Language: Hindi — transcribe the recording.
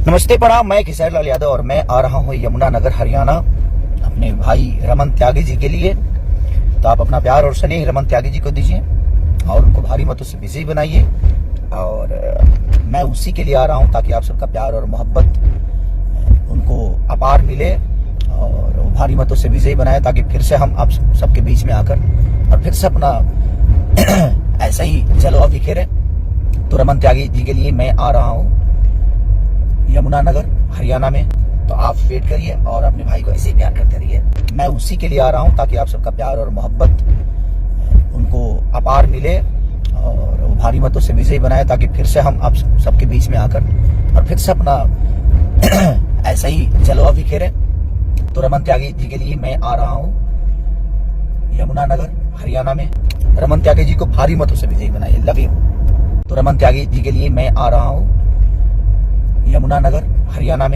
नमस्ते प्रणाम। मैं किशोर लाल यादव और मैं आ रहा हूँ यमुनानगर हरियाणा अपने भाई रमन त्यागी जी के लिए। तो आप अपना प्यार और स्नेह रमन त्यागी जी को दीजिए और उनको भारी मतों से विजयी बनाइए। और मैं उसी के लिए आ रहा हूँ ताकि आप सबका प्यार और मोहब्बत उनको अपार मिले और वो भारी मतों से विजयी बनाए, ताकि फिर से हम आप सबके बीच में आकर और फिर से अपना ऐसा ही जलवा बिखेरे। तो रमन त्यागी जी के लिए मैं आ रहा हूँ यमुनानगर हरियाणा में। तो आप वेट करिए और अपने भाई को ऐसे ही प्यार करते रहिए। मैं उसी के लिए आ रहा हूँ ताकि आप सबका प्यार और मोहब्बत उनको अपार मिले और वो भारी मतों से विजयी बनाए, ताकि फिर से हम आप सबके बीच में आकर और फिर से अपना ऐसा ही जलवा बिखेरे। तो रमन त्यागी जी के लिए मैं आ रहा हूँ यमुनानगर हरियाणा में। रमन त्यागी जी को भारी मतों से विजयी बनाइए। Love you. तो रमन त्यागी जी के लिए मैं आ रहा हूँ यमुनानगर हरियाणा में।